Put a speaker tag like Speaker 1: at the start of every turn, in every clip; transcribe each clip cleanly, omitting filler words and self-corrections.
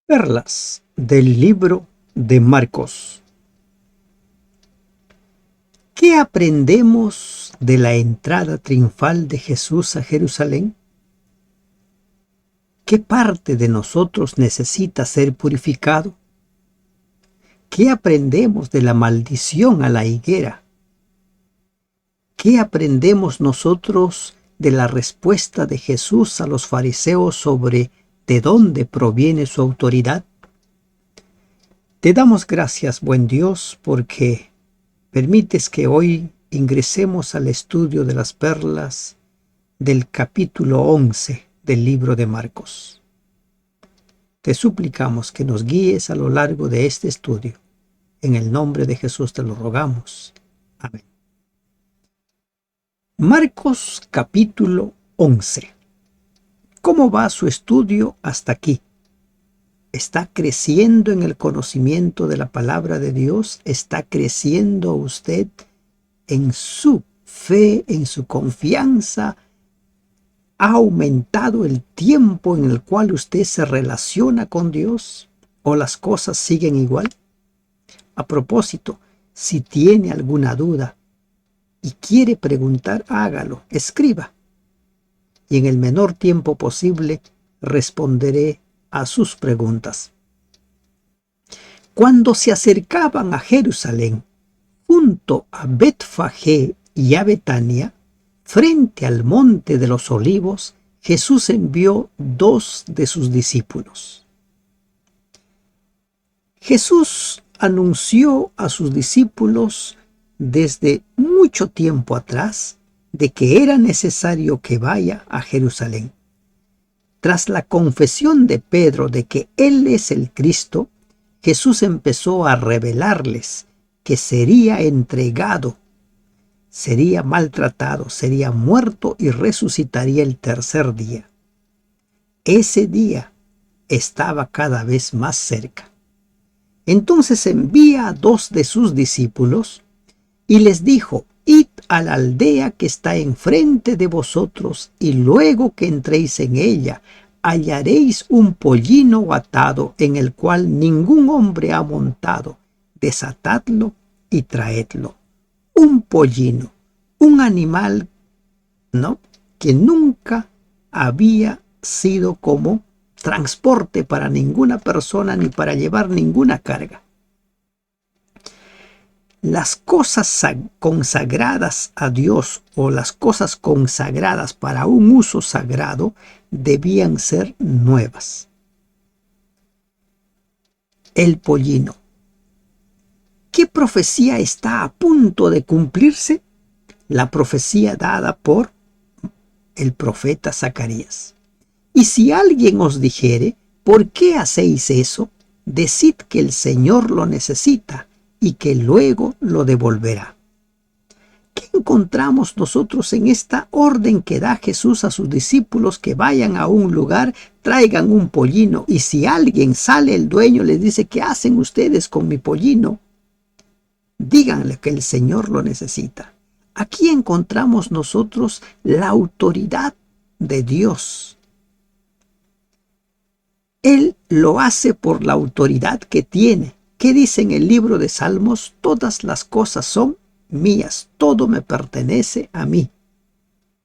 Speaker 1: Perlas del libro de Marcos. ¿Qué aprendemos de la entrada triunfal de Jesús a Jerusalén? ¿Qué parte de nosotros necesita ser purificado? ¿Qué aprendemos de la maldición a la higuera? ¿Qué aprendemos nosotros de la respuesta de Jesús a los fariseos sobre de dónde proviene su autoridad? Te damos gracias, buen Dios, porque permites que hoy ingresemos al estudio de las perlas del capítulo 11 del libro de Marcos. Te suplicamos que nos guíes a lo largo de este estudio. En el nombre de Jesús te lo rogamos. Amén. Marcos capítulo 11. ¿Cómo va su estudio hasta aquí? ¿Está creciendo en el conocimiento de la palabra de Dios? ¿Está creciendo usted en su fe, en su confianza? ¿Ha aumentado el tiempo en el cual usted se relaciona con Dios? ¿O las cosas siguen igual? A propósito, si tiene alguna duda y quiere preguntar, hágalo, escriba. Y en el menor tiempo posible responderé a sus preguntas. Cuando se acercaban a Jerusalén, junto a Betfagé y a Betania, frente al monte de los Olivos, Jesús envió 2 de sus discípulos. Jesús anunció a sus discípulos desde mucho tiempo atrás de que era necesario que vaya a Jerusalén. Tras la confesión de Pedro de que Él es el Cristo, Jesús empezó a revelarles que sería entregado, sería maltratado, sería muerto y resucitaría el tercer día. Ese día estaba cada vez más cerca. Entonces envía a 2 de sus discípulos y les dijo: id a la aldea que está enfrente de vosotros, y luego que entréis en ella, hallaréis un pollino atado en el cual ningún hombre ha montado. Desatadlo y traedlo. Un pollino, un animal, ¿no?, que nunca había sido como transporte para ninguna persona ni para llevar ninguna carga. Las cosas consagradas a Dios o las cosas consagradas para un uso sagrado debían ser nuevas. El pollino. ¿Qué profecía está a punto de cumplirse? La profecía dada por el profeta Zacarías. Y si alguien os dijere: ¿por qué hacéis eso?, decid que el Señor lo necesita y que luego lo devolverá. ¿Qué encontramos nosotros en esta orden que da Jesús a sus discípulos? Que vayan a un lugar, traigan un pollino, y si alguien sale, el dueño les dice: ¿qué hacen ustedes con mi pollino? Díganle que el Señor lo necesita. Aquí encontramos nosotros la autoridad de Dios. Él lo hace por la autoridad que tiene. ¿Qué dice en el libro de Salmos? Todas las cosas son mías, todo me pertenece a mí.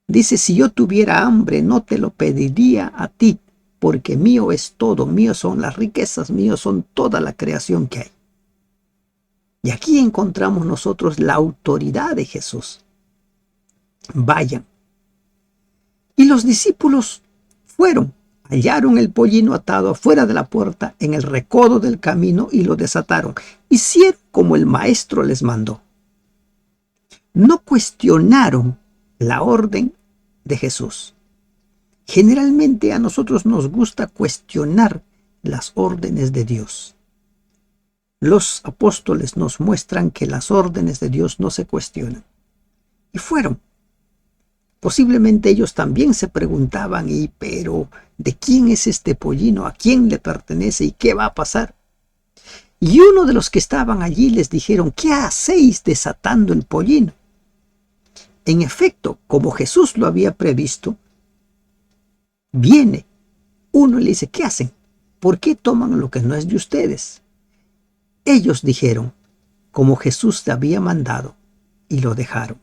Speaker 1: Dice: si yo tuviera hambre, no te lo pediría a ti, porque mío es todo, mío son las riquezas, mío son toda la creación que hay. Y aquí encontramos nosotros la autoridad de Jesús. Vayan. Y los discípulos fueron. Hallaron el pollino atado afuera de la puerta, en el recodo del camino, y lo desataron. Hicieron como el maestro les mandó. No cuestionaron la orden de Jesús. Generalmente a nosotros nos gusta cuestionar las órdenes de Dios. Los apóstoles nos muestran que las órdenes de Dios no se cuestionan. Y fueron. Posiblemente ellos también se preguntaban: pero ¿de quién es este pollino? ¿A quién le pertenece? ¿Y qué va a pasar? Y uno de los que estaban allí les dijeron: ¿qué hacéis desatando el pollino? En efecto, como Jesús lo había previsto, viene uno y le dice: ¿qué hacen? ¿Por qué toman lo que no es de ustedes? Ellos dijeron, como Jesús te había mandado, y lo dejaron.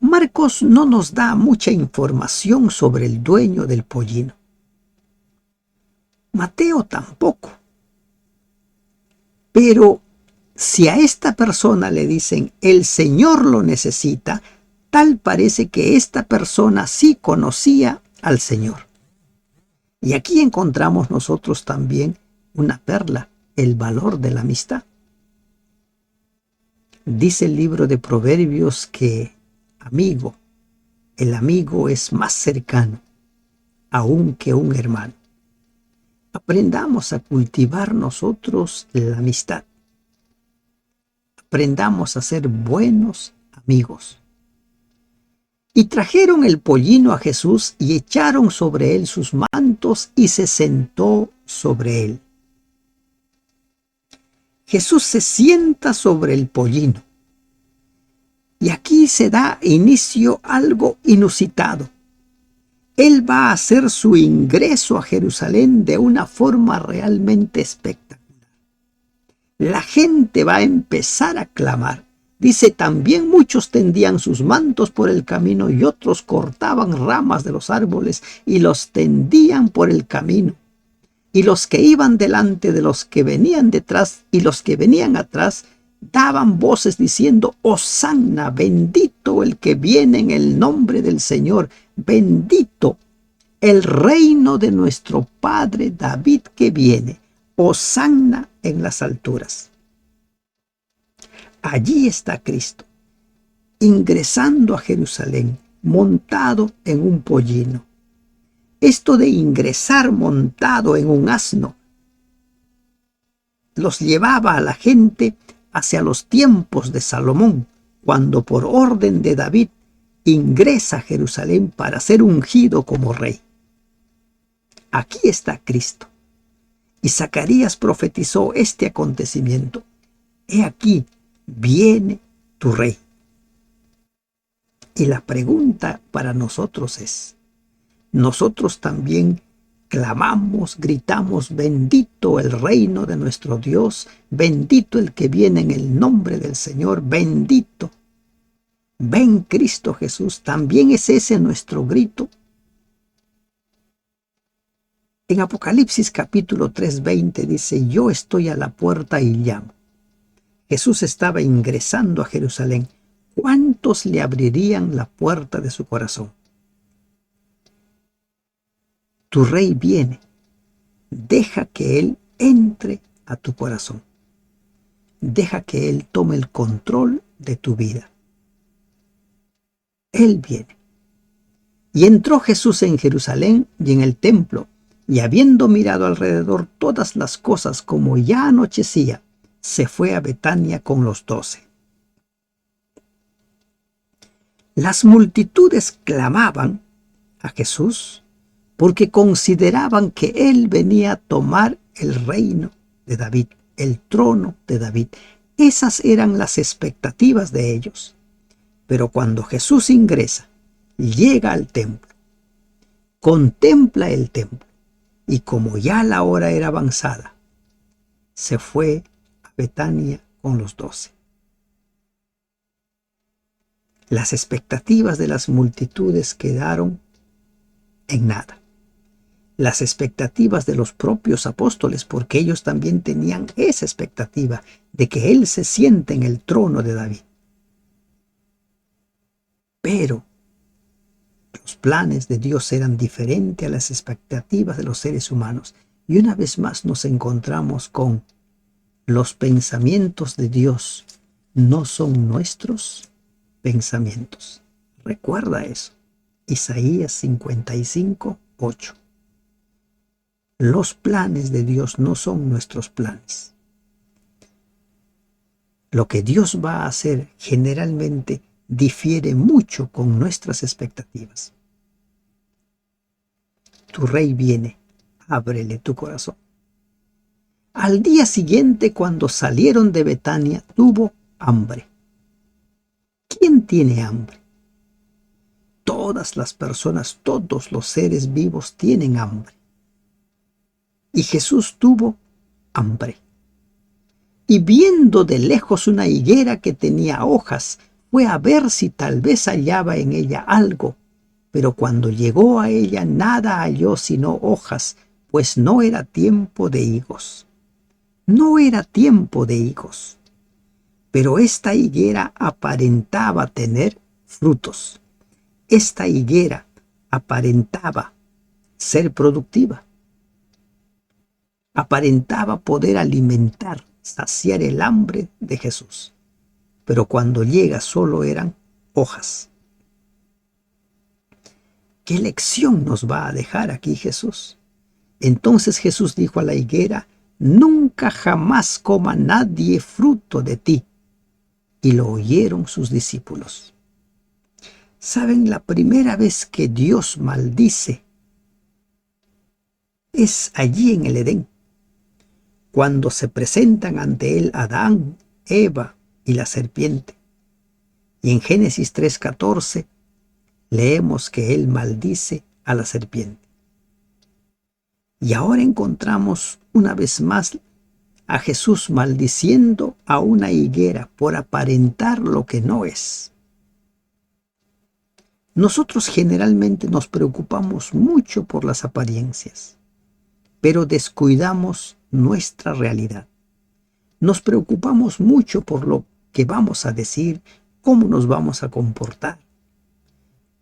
Speaker 1: Marcos no nos da mucha información sobre el dueño del pollino. Mateo tampoco. Pero si a esta persona le dicen el Señor lo necesita, tal parece que esta persona sí conocía al Señor. Y aquí encontramos nosotros también una perla, el valor de la amistad. Dice el libro de Proverbios que el amigo es más cercano, aún que un hermano. Aprendamos a cultivar nosotros la amistad. Aprendamos a ser buenos amigos. Y trajeron el pollino a Jesús y echaron sobre él sus mantos y se sentó sobre él. Jesús se sienta sobre el pollino. Y aquí se da inicio a algo inusitado. Él va a hacer su ingreso a Jerusalén de una forma realmente espectacular. La gente va a empezar a clamar. Dice, también muchos tendían sus mantos por el camino y otros cortaban ramas de los árboles y los tendían por el camino. Y los que iban delante de los que venían detrás y los que venían atrás daban voces diciendo, Hosanna, bendito el que viene en el nombre del Señor, bendito el reino de nuestro Padre David que viene, Hosanna en las alturas. Allí está Cristo, ingresando a Jerusalén, montado en un pollino. Esto de ingresar montado en un asno los llevaba a la gente hacia los tiempos de Salomón, cuando por orden de David ingresa a Jerusalén para ser ungido como rey. Aquí está Cristo. Y Zacarías profetizó este acontecimiento. He aquí, viene tu rey. Y la pregunta para nosotros es, nosotros también clamamos, gritamos, bendito el reino de nuestro Dios, bendito el que viene en el nombre del Señor, bendito. Ven Cristo Jesús, también es ese nuestro grito. En Apocalipsis capítulo 3:20 dice, yo estoy a la puerta y llamo. Jesús estaba ingresando a Jerusalén. ¿Cuántos le abrirían la puerta de su corazón? Tu rey viene. Deja que Él entre a tu corazón. Deja que Él tome el control de tu vida. Él viene. Y entró Jesús en Jerusalén y en el templo, y habiendo mirado alrededor todas las cosas como ya anochecía, se fue a Betania con los 12. Las multitudes clamaban a Jesús porque consideraban que Él venía a tomar el reino de David, el trono de David. Esas eran las expectativas de ellos. Pero cuando Jesús ingresa, llega al templo, contempla el templo, y como ya la hora era avanzada, se fue a Betania con los 12. Las expectativas de las multitudes quedaron en nada. Las expectativas de los propios apóstoles, porque ellos también tenían esa expectativa de que Él se siente en el trono de David. Pero los planes de Dios eran diferentes a las expectativas de los seres humanos. Y una vez más nos encontramos con los pensamientos de Dios no son nuestros pensamientos. Recuerda eso. Isaías 55:8. Los planes de Dios no son nuestros planes. Lo que Dios va a hacer generalmente difiere mucho con nuestras expectativas. Tu rey viene, ábrele tu corazón. Al día siguiente, cuando salieron de Betania, tuvo hambre. ¿Quién tiene hambre? Todas las personas, todos los seres vivos tienen hambre. y Jesús tuvo hambre. Y viendo de lejos una higuera que tenía hojas, fue a ver si tal vez hallaba en ella algo. Pero cuando llegó a ella nada halló sino hojas, pues no era tiempo de higos. No era tiempo de higos. Pero esta higuera aparentaba tener frutos. Esta higuera aparentaba ser productiva. Aparentaba poder alimentar, saciar el hambre de Jesús. Pero cuando llega solo eran hojas. ¿Qué lección nos va a dejar aquí Jesús? Entonces Jesús dijo a la higuera: nunca jamás coma nadie fruto de ti. Y lo oyeron sus discípulos. ¿Saben? La primera vez que Dios maldice es allí en el Edén, cuando se presentan ante él Adán, Eva y la serpiente. Y en Génesis 3:14 leemos que él maldice a la serpiente. Y ahora encontramos una vez más a Jesús maldiciendo a una higuera por aparentar lo que no es. Nosotros generalmente nos preocupamos mucho por las apariencias, pero descuidamos nuestra realidad. Nos preocupamos mucho por lo que vamos a decir, cómo nos vamos a comportar.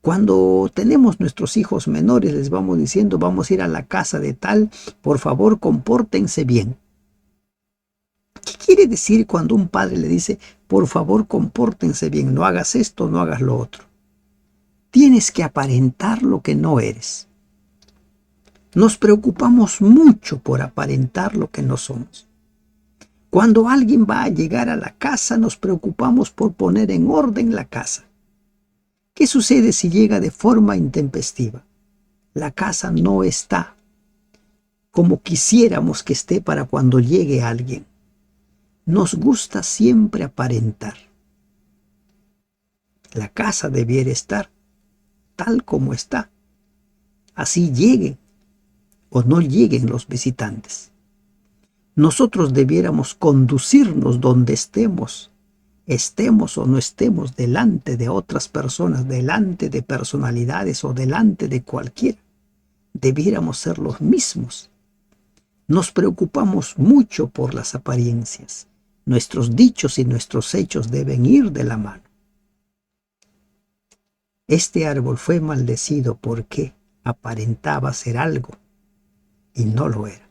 Speaker 1: Cuando tenemos nuestros hijos menores, les vamos diciendo: vamos a ir a la casa de tal, por favor, compórtense bien. ¿Qué quiere decir cuando un padre le dice: por favor, compórtense bien, no hagas esto, no hagas lo otro? Tienes que aparentar lo que no eres. Nos preocupamos mucho por aparentar lo que no somos. Cuando alguien va a llegar a la casa, nos preocupamos por poner en orden la casa. ¿Qué sucede si llega de forma intempestiva? La casa no está como quisiéramos que esté para cuando llegue alguien. Nos gusta siempre aparentar. La casa debiera estar tal como está. Así lleguen o no lleguen los visitantes. Nosotros debiéramos conducirnos donde estemos o no estemos, delante de otras personas, delante de personalidades o delante de cualquiera. Debiéramos ser los mismos. Nos preocupamos mucho por las apariencias. Nuestros dichos y nuestros hechos deben ir de la mano. Este árbol fue maldecido porque aparentaba ser algo y no lo era.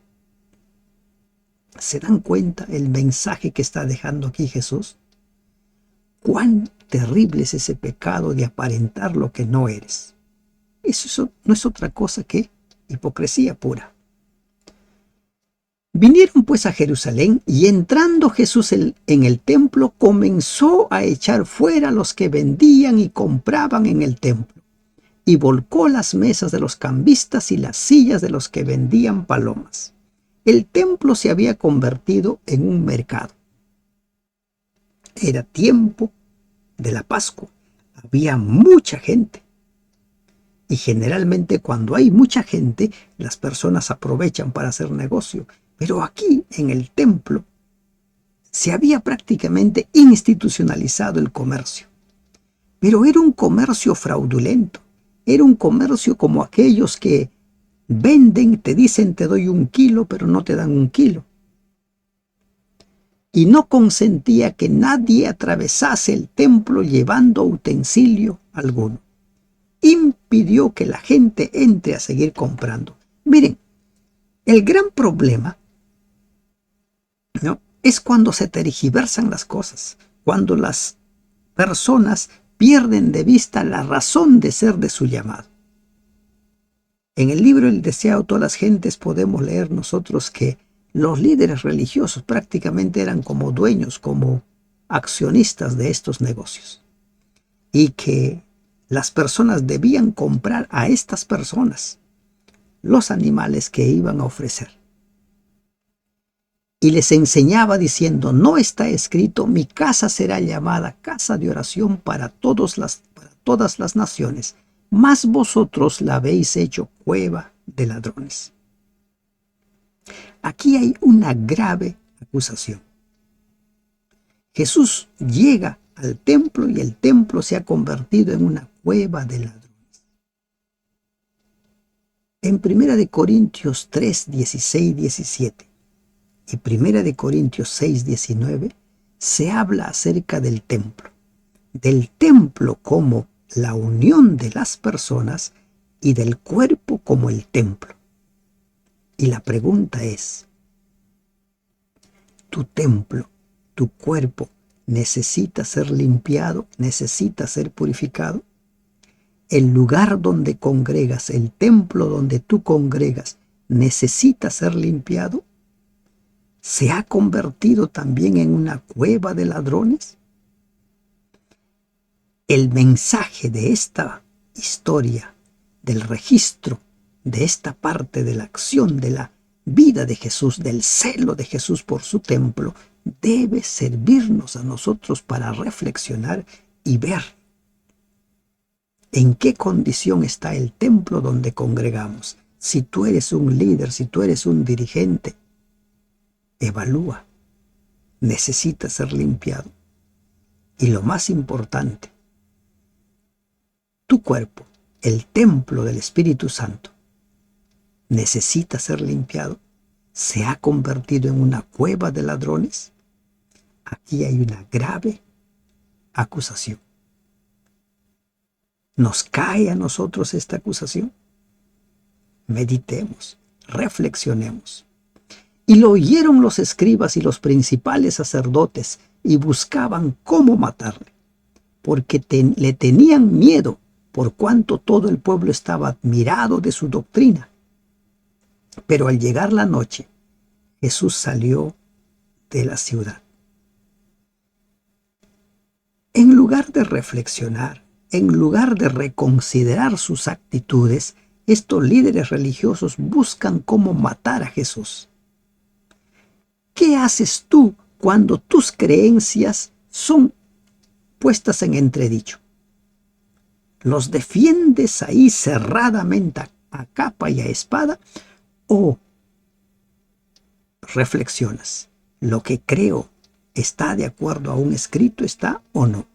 Speaker 1: ¿Se dan cuenta el mensaje que está dejando aquí Jesús? Cuán terrible es ese pecado de aparentar lo que no eres. Eso no es otra cosa que hipocresía pura. Vinieron pues a Jerusalén, y entrando Jesús en el templo, comenzó a echar fuera a los que vendían y compraban en el templo, y volcó las mesas de los cambistas y las sillas de los que vendían palomas. El templo se había convertido en un mercado. Era tiempo de la Pascua. Había mucha gente. Y generalmente cuando hay mucha gente, las personas aprovechan para hacer negocio. Pero aquí, en el templo, se había prácticamente institucionalizado el comercio. Pero era un comercio fraudulento. Era un comercio como aquellos que venden, te dicen: te doy 1 kilo, pero no te dan 1 kilo. Y no consentía que nadie atravesase el templo llevando utensilio alguno. Impidió que la gente entre a seguir comprando. Miren, el gran problema, ¿no?, es cuando se tergiversan las cosas, cuando las personas pierden de vista la razón de ser de su llamado. En el libro El deseado de todas las gentes podemos leer nosotros que los líderes religiosos prácticamente eran como dueños, como accionistas de estos negocios, y que las personas debían comprar a estas personas los animales que iban a ofrecer. Y les enseñaba diciendo: no está escrito: mi casa será llamada casa de oración para todas las naciones, mas vosotros la habéis hecho cueva de ladrones. Aquí hay una grave acusación. Jesús llega al templo y el templo se ha convertido en una cueva de ladrones. En 1 Corintios 3, 16, 17 y 1 Corintios 6, 19 se habla acerca del templo como la unión de las personas y del cuerpo como el templo. Y la pregunta es, ¿tu templo, tu cuerpo, necesita ser limpiado, necesita ser purificado? El lugar donde congregas, el templo donde tú congregas, necesita ser limpiado. ¿Se ha convertido también en una cueva de ladrones? El mensaje de esta historia, del registro de esta parte de la acción de la vida de Jesús, del celo de Jesús por su templo, debe servirnos a nosotros para reflexionar y ver en qué condición está el templo donde congregamos. Si tú eres un líder, si tú eres un dirigente, evalúa. Necesita ser limpiado. Y lo más importante, tu cuerpo, el templo del Espíritu Santo, necesita ser limpiado. ¿Se ha convertido en una cueva de ladrones? Aquí hay una grave acusación. ¿Nos cae a nosotros esta acusación? Meditemos, reflexionemos. Y lo oyeron los escribas y los principales sacerdotes y buscaban cómo matarle, porque le tenían miedo, por cuanto todo el pueblo estaba admirado de su doctrina. Pero al llegar la noche, Jesús salió de la ciudad. En lugar de reflexionar, en lugar de reconsiderar sus actitudes, estos líderes religiosos buscan cómo matar a Jesús. ¿Qué haces tú cuando tus creencias son puestas en entredicho? ¿Los defiendes ahí cerradamente a capa y a espada o reflexionas? ¿Lo que creo está de acuerdo a un escrito, está o no?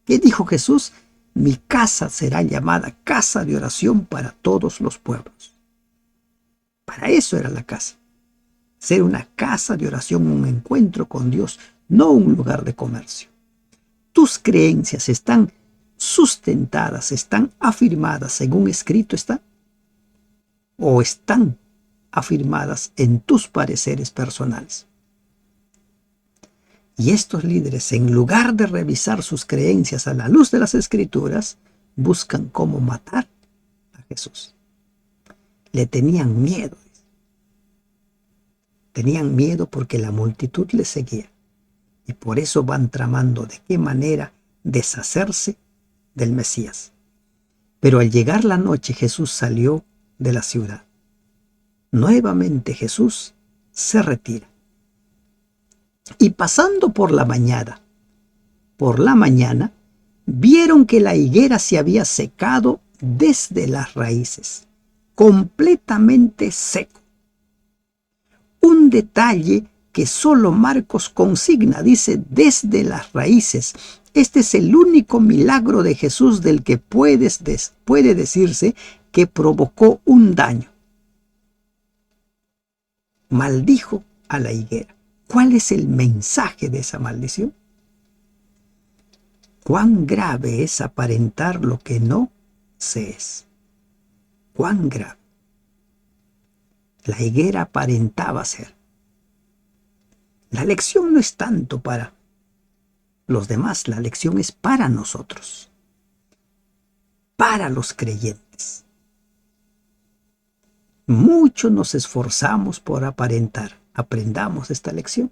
Speaker 1: ¿Qué dijo Jesús? Mi casa será llamada casa de oración para todos los pueblos. Para eso era la casa. Ser una casa de oración, un encuentro con Dios, no un lugar de comercio. Tus creencias están sustentadas, están afirmadas según escrito está, o están afirmadas en tus pareceres personales. Y estos líderes, en lugar de revisar sus creencias a la luz de las Escrituras, buscan cómo matar a Jesús. Le tenían miedo. Tenían miedo porque la multitud le seguía. Y por eso van tramando de qué manera deshacerse del Mesías. Pero al llegar la noche, Jesús salió de la ciudad. Nuevamente Jesús se retira. Y pasando por la mañana, vieron que la higuera se había secado desde las raíces, completamente seco. Un detalle que solo Marcos consigna, dice desde las raíces. Este es el único milagro de Jesús del que puede decirse que provocó un daño. Maldijo a la higuera. ¿Cuál es el mensaje de esa maldición? ¿Cuán grave es aparentar lo que no se es? ¿Cuán grave? La higuera aparentaba ser. La lección no es tanto para los demás, la lección es para nosotros, para los creyentes. Mucho nos esforzamos por aparentar. Aprendamos esta lección.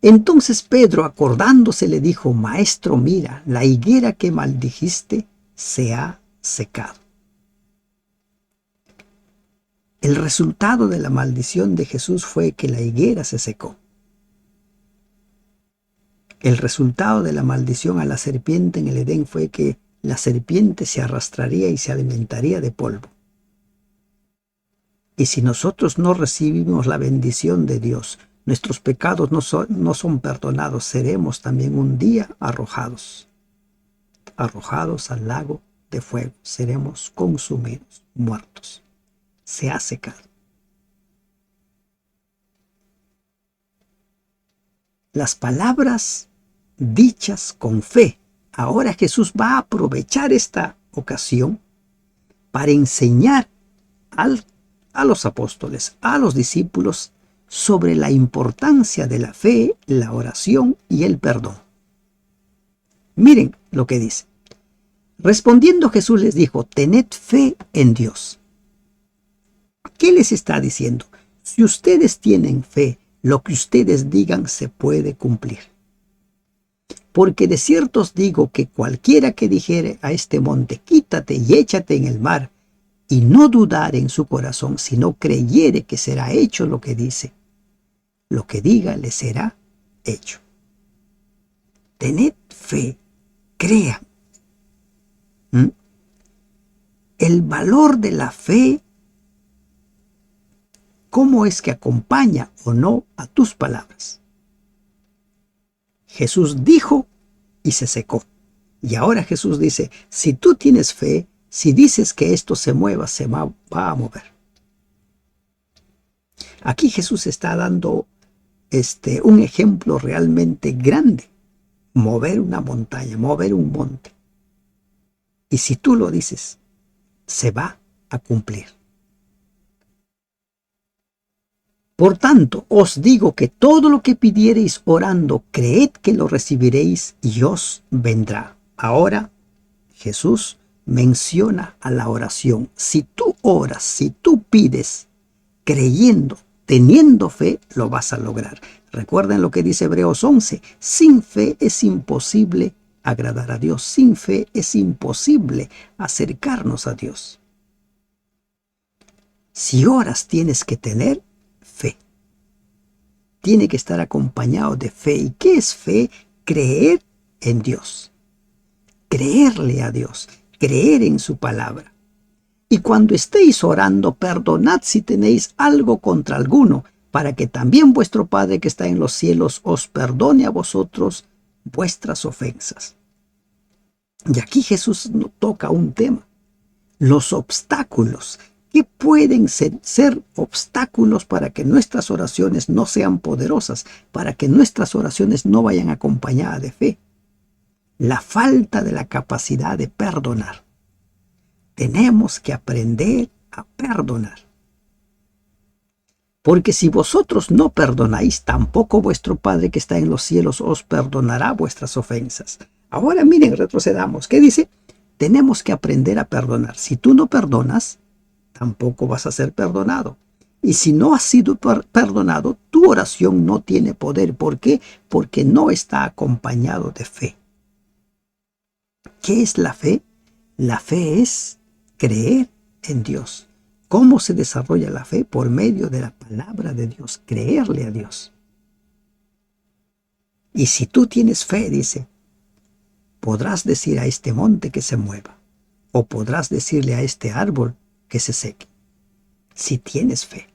Speaker 1: Entonces Pedro, acordándose, le dijo: Maestro, mira, la higuera que maldijiste se ha secado. El resultado de la maldición de Jesús fue que la higuera se secó. El resultado de la maldición a la serpiente en el Edén fue que la serpiente se arrastraría y se alimentaría de polvo. Y si nosotros no recibimos la bendición de Dios, nuestros pecados no son perdonados, seremos también un día arrojados al lago de fuego. Seremos consumidos, muertos. Se ha secado. Las palabras dichas con fe. Ahora Jesús va a aprovechar esta ocasión para enseñar a los apóstoles, a los discípulos, sobre la importancia de la fe, la oración y el perdón. Miren lo que dice. Respondiendo Jesús les dijo, tened fe en Dios. ¿Qué les está diciendo? Si ustedes tienen fe, lo que ustedes digan se puede cumplir. Porque de cierto os digo que cualquiera que dijere a este monte, quítate y échate en el mar, y no dudar en su corazón, sino creyere que será hecho lo que dice, lo que diga le será hecho. Tened fe, crean. El valor de la fe, ¿cómo es que acompaña o no a tus palabras? Jesús dijo y se secó. Y ahora Jesús dice, si tú tienes fe, si dices que esto se mueva, se va a mover. Aquí Jesús está dando un ejemplo realmente grande. Mover una montaña, mover un monte. Y si tú lo dices, se va a cumplir. Por tanto, os digo que todo lo que pidiereis orando, creed que lo recibiréis y os vendrá. Ahora, Jesús menciona a la oración. Si tú oras, si tú pides, creyendo, teniendo fe, lo vas a lograr. Recuerden lo que dice Hebreos 11. Sin fe es imposible agradar a Dios. Sin fe es imposible acercarnos a Dios. Si oras, tienes que tener fe. Tiene que estar acompañado de fe. ¿Y qué es fe? Creer en Dios. Creerle a Dios. Creer en su palabra. Y cuando estéis orando, perdonad si tenéis algo contra alguno, para que también vuestro Padre que está en los cielos os perdone a vosotros vuestras ofensas. Y aquí Jesús toca un tema. Los obstáculos. ¿Qué pueden ser obstáculos para que nuestras oraciones no sean poderosas, para que nuestras oraciones no vayan acompañadas de fe? La falta de la capacidad de perdonar. Tenemos que aprender a perdonar. Porque si vosotros no perdonáis, tampoco vuestro Padre que está en los cielos os perdonará vuestras ofensas. Ahora miren, retrocedamos. ¿Qué dice? Tenemos que aprender a perdonar. Si tú no perdonas, tampoco vas a ser perdonado. Y si no has sido perdonado, tu oración no tiene poder. ¿Por qué? Porque no está acompañado de fe. ¿Qué es la fe? La fe es creer en Dios. ¿Cómo se desarrolla la fe? Por medio de la palabra de Dios, creerle a Dios. Y si tú tienes fe, dice, podrás decir a este monte que se mueva, o podrás decirle a este árbol que se seque. Si tienes fe.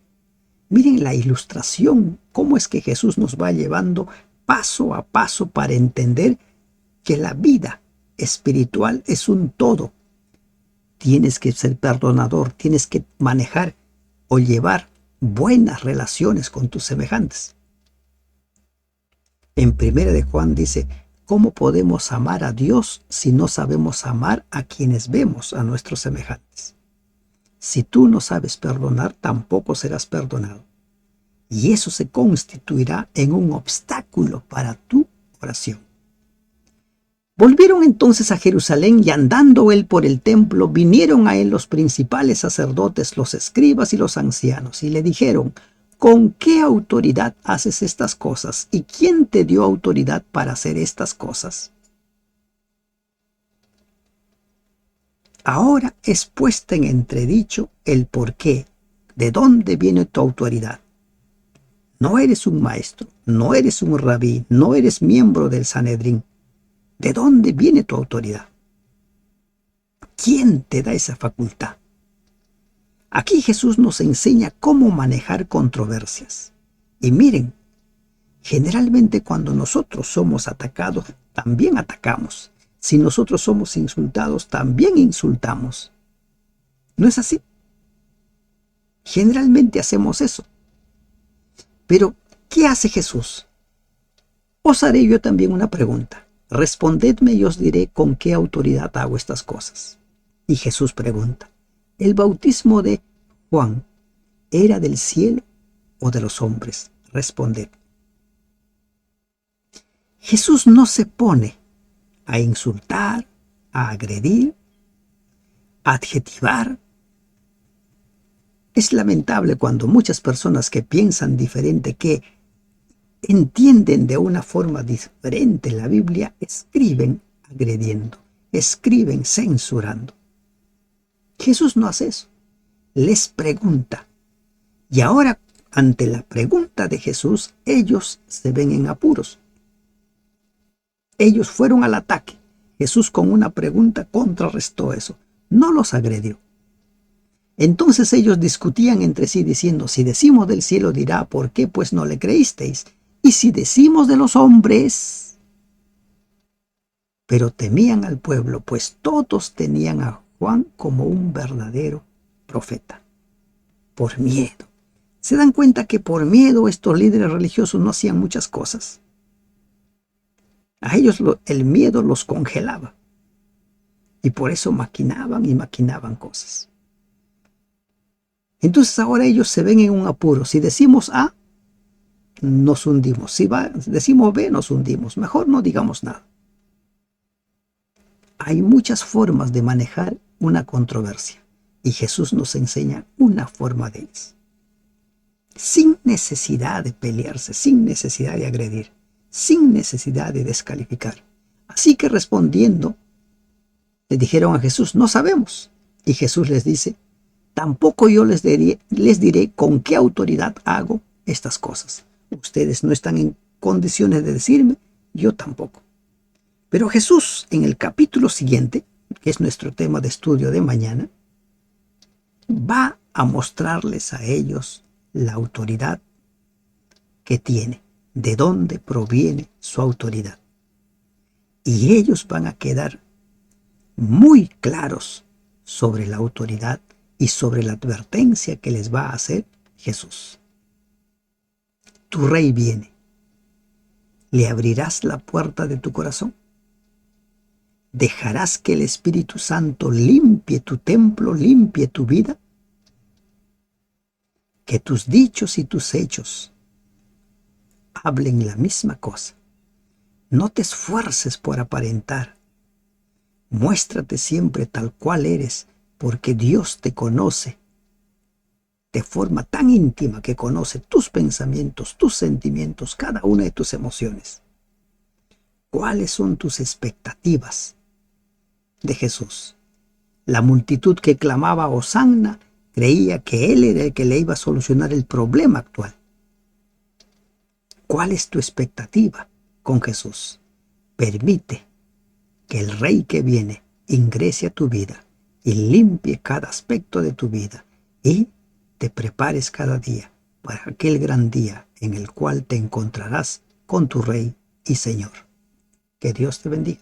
Speaker 1: Miren la ilustración, cómo es que Jesús nos va llevando paso a paso para entender que la vida espiritual es un todo. Tienes que ser perdonador, tienes que manejar o llevar buenas relaciones con tus semejantes. En 1 de Juan dice, ¿cómo podemos amar a Dios si no sabemos amar a quienes vemos, a nuestros semejantes? Si tú no sabes perdonar, tampoco serás perdonado. Y eso se constituirá en un obstáculo para tu oración. Volvieron entonces a Jerusalén y andando él por el templo, vinieron a él los principales sacerdotes, los escribas y los ancianos, y le dijeron, ¿con qué autoridad haces estas cosas? ¿Y quién te dio autoridad para hacer estas cosas? Ahora es puesta en entredicho el por qué, de dónde viene tu autoridad. No eres un maestro, no eres un rabí, no eres miembro del Sanedrín. ¿De dónde viene tu autoridad? ¿Quién te da esa facultad? Aquí Jesús nos enseña cómo manejar controversias. Y miren, generalmente cuando nosotros somos atacados, también atacamos. Si nosotros somos insultados, también insultamos. ¿No es así? Generalmente hacemos eso. Pero, ¿qué hace Jesús? Os haré yo también una pregunta. Respondedme y os diré con qué autoridad hago estas cosas. Y Jesús pregunta, ¿el bautismo de Juan era del cielo o de los hombres? Responded. Jesús no se pone a insultar, a agredir, a adjetivar. Es lamentable cuando muchas personas que piensan diferente, que entienden de una forma diferente la Biblia, escriben agrediendo, escriben censurando. Jesús no hace eso. Les pregunta. Y ahora, ante la pregunta de Jesús, ellos se ven en apuros. Ellos fueron al ataque. Jesús con una pregunta contrarrestó eso. No los agredió. Entonces ellos discutían entre sí diciendo, si decimos del cielo dirá, ¿por qué pues no le creísteis? Y si decimos de los hombres. Pero temían al pueblo, pues todos tenían a Juan como un verdadero profeta. Por miedo. ¿Se dan cuenta que por miedo estos líderes religiosos no hacían muchas cosas? A ellos el miedo los congelaba. Y por eso maquinaban y maquinaban cosas. Entonces ahora ellos se ven en un apuro. Si decimos A, nos hundimos. Si decimos B, nos hundimos. Mejor no digamos nada. Hay muchas formas de manejar una controversia. Y Jesús nos enseña una forma de ellas. Sin necesidad de pelearse, sin necesidad de agredir, sin necesidad de descalificar. Así que respondiendo, le dijeron a Jesús, no sabemos. Y Jesús les dice, tampoco yo les diré con qué autoridad hago estas cosas. Ustedes no están en condiciones de decirme, yo tampoco. Pero Jesús, en el capítulo siguiente, que es nuestro tema de estudio de mañana, va a mostrarles a ellos la autoridad que tiene, de dónde proviene su autoridad. Y ellos van a quedar muy claros sobre la autoridad y sobre la advertencia que les va a hacer Jesús. Tu rey viene. ¿Le abrirás la puerta de tu corazón? ¿Dejarás que el Espíritu Santo limpie tu templo, limpie tu vida? Que tus dichos y tus hechos hablen la misma cosa. No te esfuerces por aparentar. Muéstrate siempre tal cual eres, porque Dios te conoce de forma tan íntima que conoce tus pensamientos, tus sentimientos, cada una de tus emociones. ¿Cuáles son tus expectativas de Jesús? La multitud que clamaba Hosanna creía que Él era el que le iba a solucionar el problema actual. ¿Cuál es tu expectativa con Jesús? Permite que el Rey que viene ingrese a tu vida y limpie cada aspecto de tu vida y te prepares cada día para aquel gran día en el cual te encontrarás con tu Rey y Señor. Que Dios te bendiga.